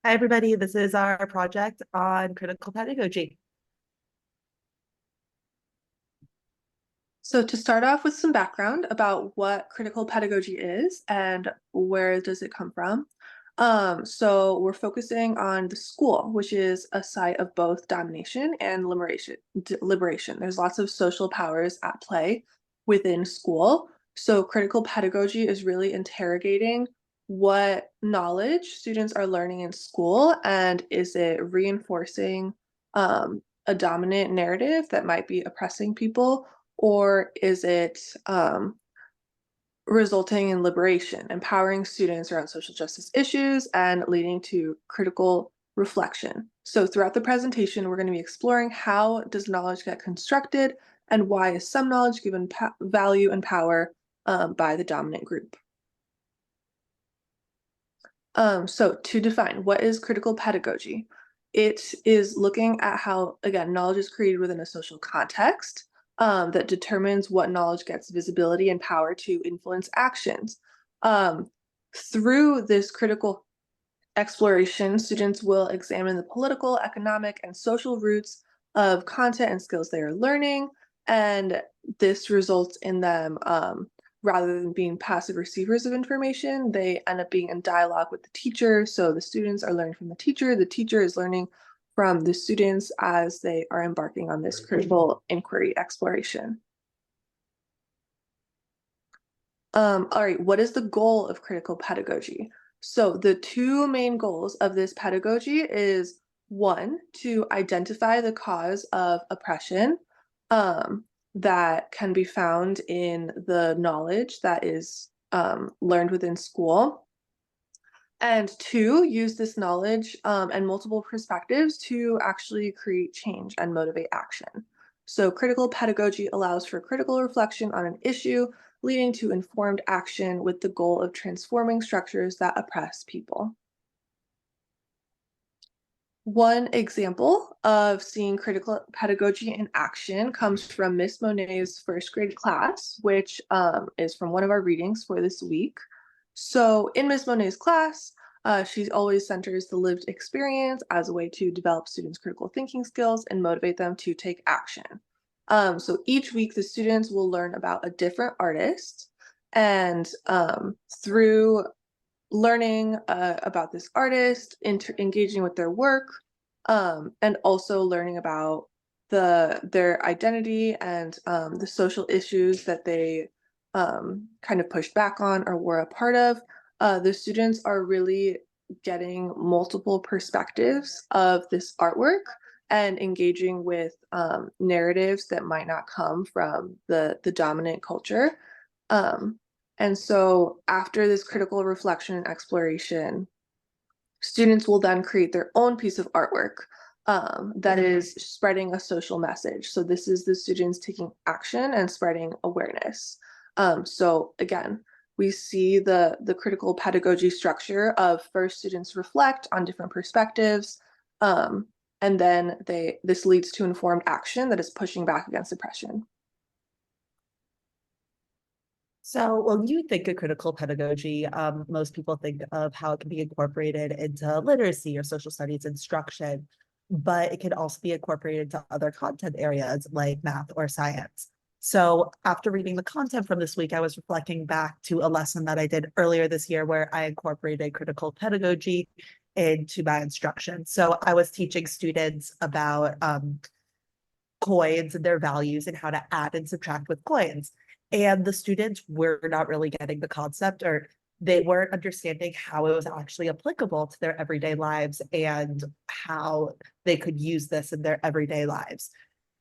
Hi, everybody. This is our project on critical pedagogy. So to start off with some background about what critical pedagogy is and where does it come from. So we're focusing on the school, which is a site of both domination and liberation. There's lots of social powers at play within school. So critical pedagogy is really interrogating what knowledge students are learning in school, and is it reinforcing a dominant narrative that might be oppressing people, or is it resulting in liberation, empowering students around social justice issues and leading to critical reflection? So throughout the presentation, we're going to be exploring how does knowledge get constructed, and why is some knowledge given value and power by the dominant group. So to define, what is critical pedagogy? It is looking at how, again, knowledge is created within a social context that determines what knowledge gets visibility and power to influence actions. Um, Through this critical exploration, students will examine the political, economic, and social roots of content and skills they are learning, and this results in them, rather than being passive receivers of information, they end up being in dialogue with the teacher. So the students are learning from the teacher is learning from the students as they are embarking on this critical inquiry exploration. All right, what is the goal of critical pedagogy? So the two main goals of this pedagogy is, one, to identify the cause of oppression that can be found in the knowledge that is learned within school. And two, use this knowledge and multiple perspectives to actually create change and motivate action. So, critical pedagogy allows for critical reflection on an issue, leading to informed action with the goal of transforming structures that oppress people. One example of seeing critical pedagogy in action comes from Miss Monet's first grade class, which is from one of our readings for this week. So, in Miss Monet's class, she always centers the lived experience as a way to develop students' critical thinking skills and motivate them to take action. So, each week, the students will learn about a different artist, and through learning about this artist, engaging with their work, and also learning about their identity and the social issues that they kind of pushed back on or were a part of. The students are really getting multiple perspectives of this artwork and engaging with narratives that might not come from the dominant culture. Um, and so after this critical reflection and exploration, students will then create their own piece of artwork that is spreading a social message. So this is the students taking action and spreading awareness. So again, we see the critical pedagogy structure of first students reflect on different perspectives, and then this leads to informed action that is pushing back against oppression. So when you think of critical pedagogy, most people think of how it can be incorporated into literacy or social studies instruction, but it can also be incorporated into other content areas like math or science. So after reading the content from this week, I was reflecting back to a lesson that I did earlier this year where I incorporated critical pedagogy into my instruction. So I was teaching students about coins and their values and how to add and subtract with coins. And the students were not really getting the concept, or they weren't understanding how it was actually applicable to their everyday lives and how they could use this in their everyday lives.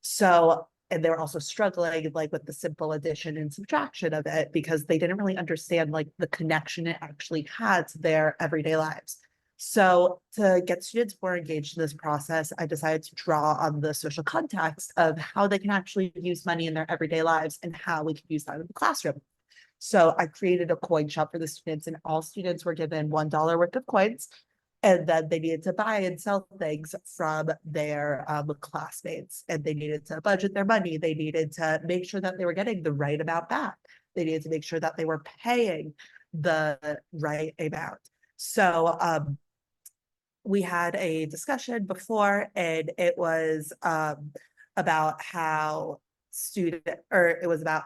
So, and they were also struggling like with the simple addition and subtraction of it because they didn't really understand like the connection it actually had to their everyday lives. So to get students more engaged in this process, I decided to draw on the social context of how they can actually use money in their everyday lives and how we can use that in the classroom. So I created a coin shop for the students, and all students were given $1 worth of coins. And then they needed to buy and sell things from their classmates, and they needed to budget their money. They needed to make sure that they were getting the right amount back. They needed to make sure that they were paying the right amount. So we had a discussion before, and it was about how it was about,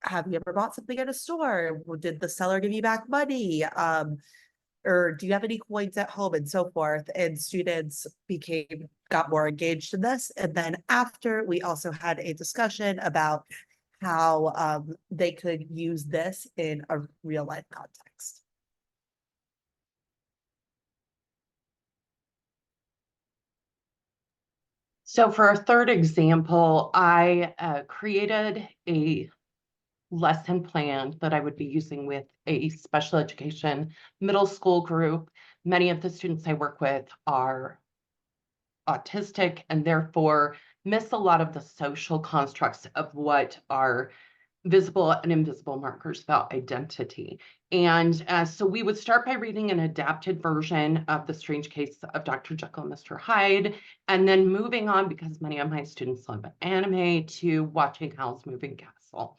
have you ever bought something at a store? Did the seller give you back money? Or do you have any coins at home, and so forth? And students got more engaged in this. And then after, we also had a discussion about how they could use this in a real life context. So for a third example, I created a lesson plan that I would be using with a special education middle school group. Many of the students I work with are autistic and therefore miss a lot of the social constructs of what are visible and invisible markers about identity. And so we would start by reading an adapted version of The Strange Case of Dr. Jekyll and Mr. Hyde, and then moving on, because many of my students love anime, to watching Howl's Moving Castle.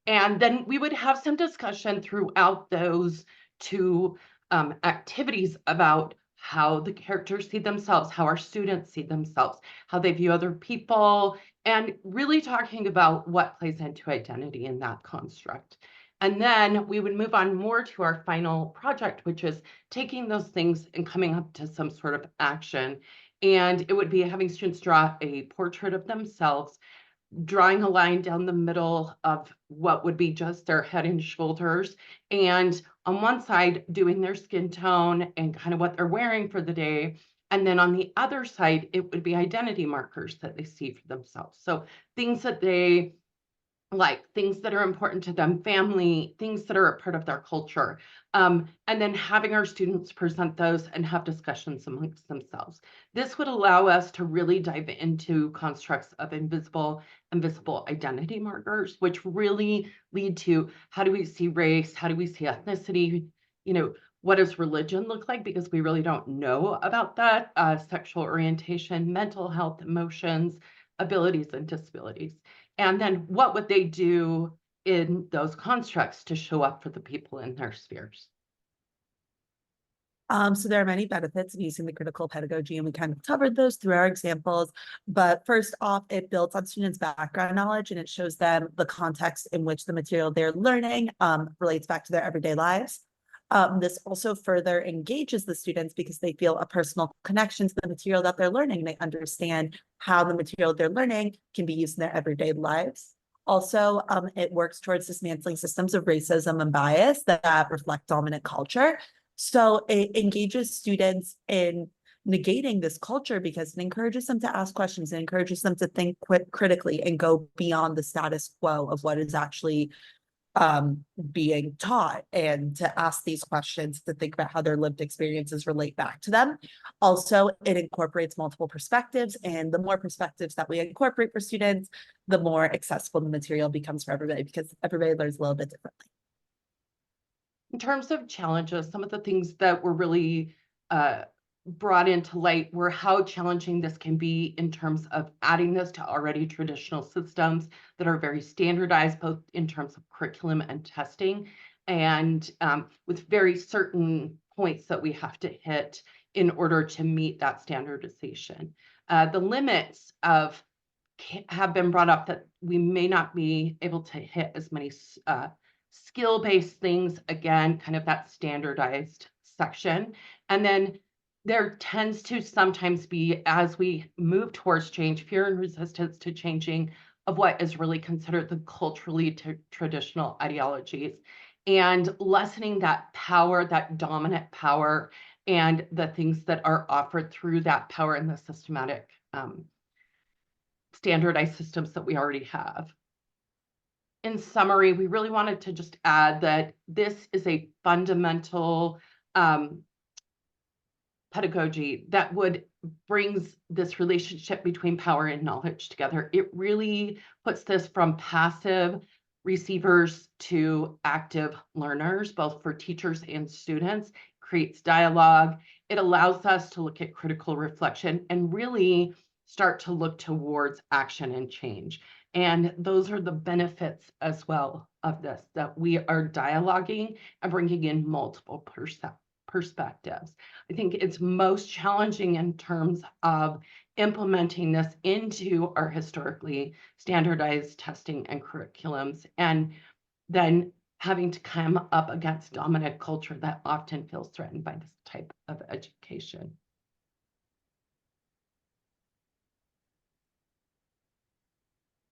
And then we would have some discussion throughout those two activities about how the characters see themselves, how our students see themselves, how they view other people, and really talking about what plays into identity in that construct. And then we would move on more to our final project, which is taking those things and coming up to some sort of action. And it would be having students draw a portrait of themselves, drawing a line down the middle of what would be just their head and shoulders, and on one side doing their skin tone and kind of what they're wearing for the day, and then on the other side it would be identity markers that they see for themselves, so things that they like, things that are important to them, family, things that are a part of their culture. And then having our students present those and have discussions amongst themselves. This would allow us to really dive into constructs of invisible and visible identity markers, which really lead to, how do we see race? How do we see ethnicity? What does religion look like? Because we really don't know about that. Sexual orientation, mental health, emotions, abilities, and disabilities. And then what would they do in those constructs to show up for the people in their spheres? So there are many benefits of using the critical pedagogy, and we kind of covered those through our examples. But first off, it builds on students' background knowledge, and it shows them the context in which the material they're learning relates back to their everyday lives. This also further engages the students because they feel a personal connection to the material that they're learning. They understand how the material they're learning can be used in their everyday lives. Also, it works towards dismantling systems of racism and bias that reflect dominant culture. So it engages students in negating this culture because it encourages them to ask questions. It encourages them to think critically and go beyond the status quo of what is actually being taught, and to ask these questions, to think about how their lived experiences relate back to them. Also, it incorporates multiple perspectives, and the more perspectives that we incorporate for students, the more accessible the material becomes for everybody, because everybody learns a little bit differently. In terms of challenges, some of the things that were really brought into light were how challenging this can be in terms of adding this to already traditional systems that are very standardized, both in terms of curriculum and testing, and with very certain points that we have to hit in order to meet that standardization. The limits have been brought up, that we may not be able to hit as many skill-based things, again, kind of that standardized section. And then there tends to sometimes be, as we move towards change, fear and resistance to changing of what is really considered the culturally traditional ideologies, and lessening that power, that dominant power, and the things that are offered through that power in the systematic standardized systems that we already have. In summary, we really wanted to just add that this is a fundamental pedagogy that brings this relationship between power and knowledge together. It really puts this from passive receivers to active learners, both for teachers and students, creates dialogue. It allows us to look at critical reflection and really start to look towards action and change. And those are the benefits as well of this, that we are dialoguing and bringing in multiple perspectives. I think it's most challenging in terms of implementing this into our historically standardized testing and curriculums, and then having to come up against dominant culture that often feels threatened by this type of education.